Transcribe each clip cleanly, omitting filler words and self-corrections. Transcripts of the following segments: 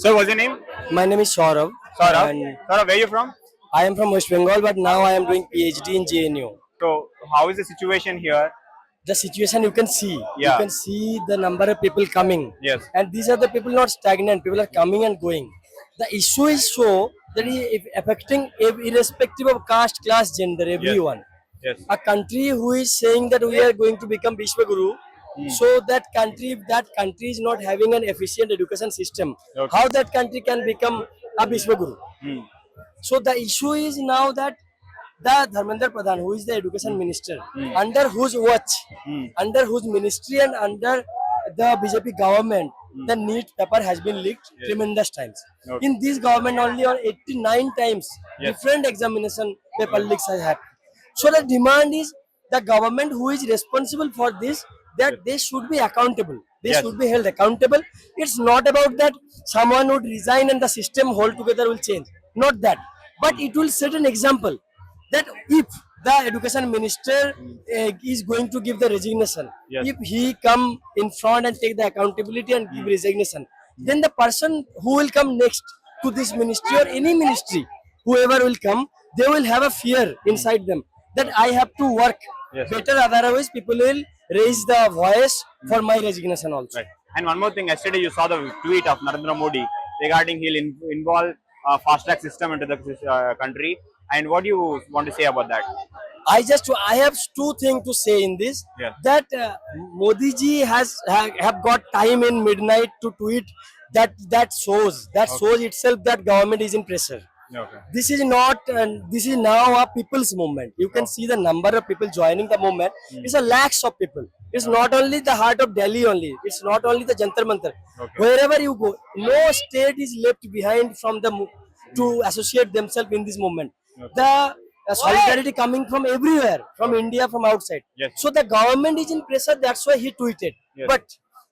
So, what's your name? My name is Saurav, Saurabh. and Saurabh, where are you from? I am from West Bengal, but now I am doing PhD in JNU. So, how is the situation here? The situation you Yeah. can see the number of people coming, Yes. and these are the people not stagnant. People are coming and going. The issue is so that it affecting irrespective of caste, class, gender, Yes. everyone. Yes. A country who is saying that we are going to become Vishwaguru, so that country, if that country is not having an efficient education system, Okay. how that country can become a Vishwaguru? Hmm. So the issue is now that the Dharmendra Pradhan, who is the education minister, Hmm. under whose watch, Hmm. under whose ministry and under the BJP government, the NEET paper has been leaked Yes. tremendous times. Okay. In this government, only on 89 times Yes. different examination paper leaks has happened. So the demand is the government who is responsible for this, that Yes. they should be accountable. They Yes. should be held accountable. It's not about that someone would resign and the system altogether will change. Not that. But it will set an example that if the education minister is going to give the resignation, Yes. if he come in front and take the accountability and give resignation, then the person who will come next to this ministry or any ministry, whoever will come, they will have a fear inside them that I have to work Yes. better, otherwise people will raise the voice for my resignation also. Right. And one more thing, yesterday you saw the tweet of Narendra Modi regarding he'll involve fast track system into the country. And what do you want to say about that? I have two things to say in this, Yeah. that Modi ji have got time in midnight to tweet that shows itself that government is in pressure. Okay. This is not this is now a people's movement. You can see the number of people joining the movement. It's a lakhs of people. It's not only the heart of Delhi only. It's not only the Jantar Mantar. Okay. Wherever you go, no state is left behind from to associate themselves in this movement. Okay. The solidarity coming from everywhere, from India, from outside. Yes. So the government is in pressure. That's why he tweeted. Yes. But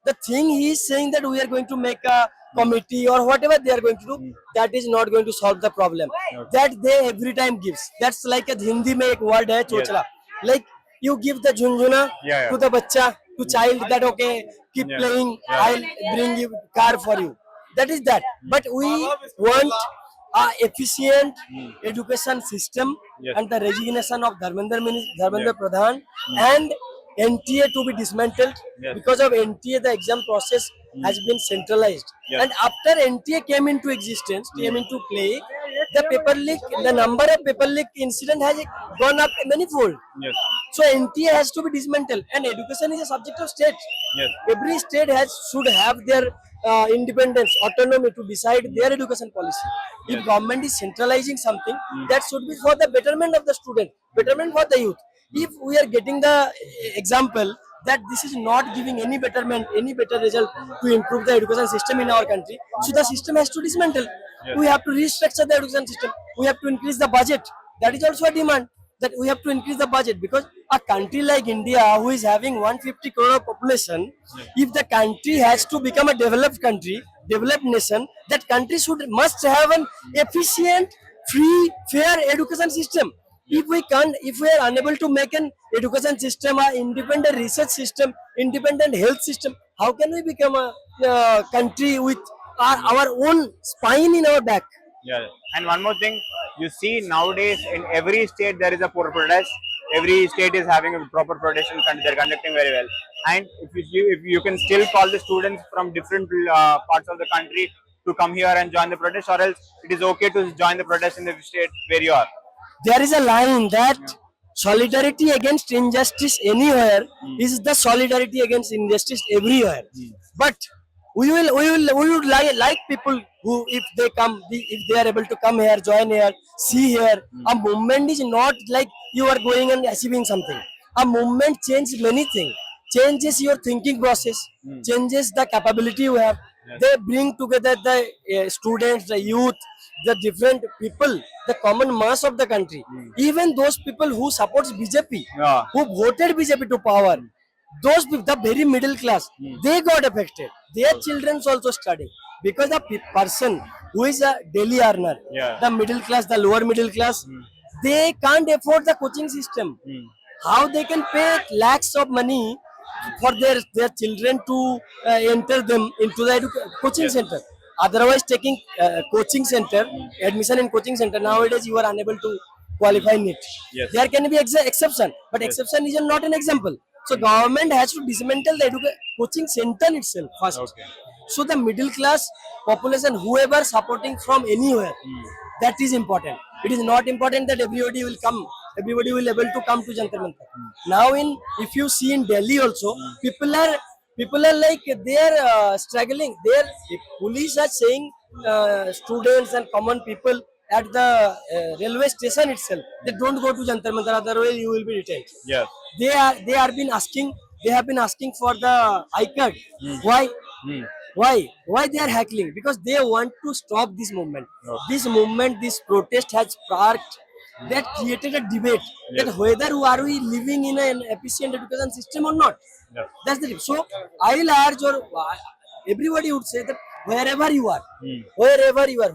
the thing he is saying that we are going to make a committee or whatever they are going to do, that is not going to solve the problem. Okay. That they every time gives. That's like a Hindi mein ek word hai chochla. Like you give the junjuna Yeah. to the bacha, to child, that okay, keep Yeah. playing, Yeah. I'll bring you car for you. That is that. But we want a efficient education system. Yes. And the resignation of Dharmendra Yeah. Pradhan and NTA to be dismantled. Yes. Because of NTA, the exam process has been centralized. Yes. And after NTA came into existence, came into play, the paper leak, the number of paper leak incident has gone up manifold. Yes. So NTA has to be dismantled, and education is a subject of state. Yes. Every state should have their independence, autonomy to decide their education policy. If government is centralizing something, that should be for the betterment of the student, betterment for the youth. If we are getting the example that this is not giving any betterment, any better result to improve the education system in our country, so the system has to dismantle. Yes. We have to restructure the education system. We have to increase the budget. That is also a demand, that we have to increase the budget, because a country like India, who is having 150 crore population, if the country has to become a developed country, developed nation, that country must have an efficient, free, fair education system. If we can't, if we are unable to make an education system, an independent research system, independent health system, how can we become a country with our own spine in our back? Yeah. And one more thing, you see nowadays in every state there is a poor protest. Every state is having a proper protest and they're conducting very well. And if you can still call the students from different parts of the country to come here and join the protest, or else it is okay to join the protest in the state where you are. There is a line that solidarity against injustice anywhere is the solidarity against injustice everywhere. But we would like people who, if they come, if they are able to come here, join here, see here. A movement is not like you are going and achieving something. A movement changes many things. Changes your thinking process, changes the capability you have. They bring together the students, the youth, the different people, the common mass of the country. Even those people who supports BJP, Yeah. who voted BJP to power, those people, the very middle class, they got affected. Their children also study, because the person who is a daily earner, Yeah. the middle class, the lower middle class, they can't afford the coaching system. How they can pay lakhs of money for their children to enter them into the coaching center? Otherwise, taking coaching center, admission in coaching center, nowadays you are unable to qualify NEET. Yes. There can be exception, but exception is not an example. So government has to dismantle the coaching center itself first. Okay. So the middle class population, whoever supporting from anywhere, that is important. It is not important that everybody will come, everybody will able to come to Jantar Mantar. Now if you see in Delhi also, people are like they are struggling. The police are saying students and common people at the railway station itself, they don't go to Jantar Mantar, otherwise you will be detained. Yes. They have been asking for the I-card. Why? Hmm. Why they are heckling? Because they want to stop this movement. Okay. This movement, this protest has sparked, that created a debate that whether are we living in an efficient education system or not. Yes. That's the thing. So I will urge, or everybody would say that wherever you are,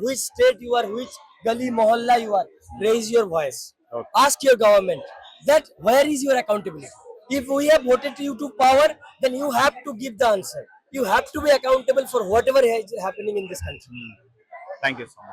which state you are, which gully, mohalla you are, raise your voice. Okay. Ask your government that where is your accountability. If we have voted you to power, then you have to give the answer. You have to be accountable for whatever is happening in this country. Thank you so much.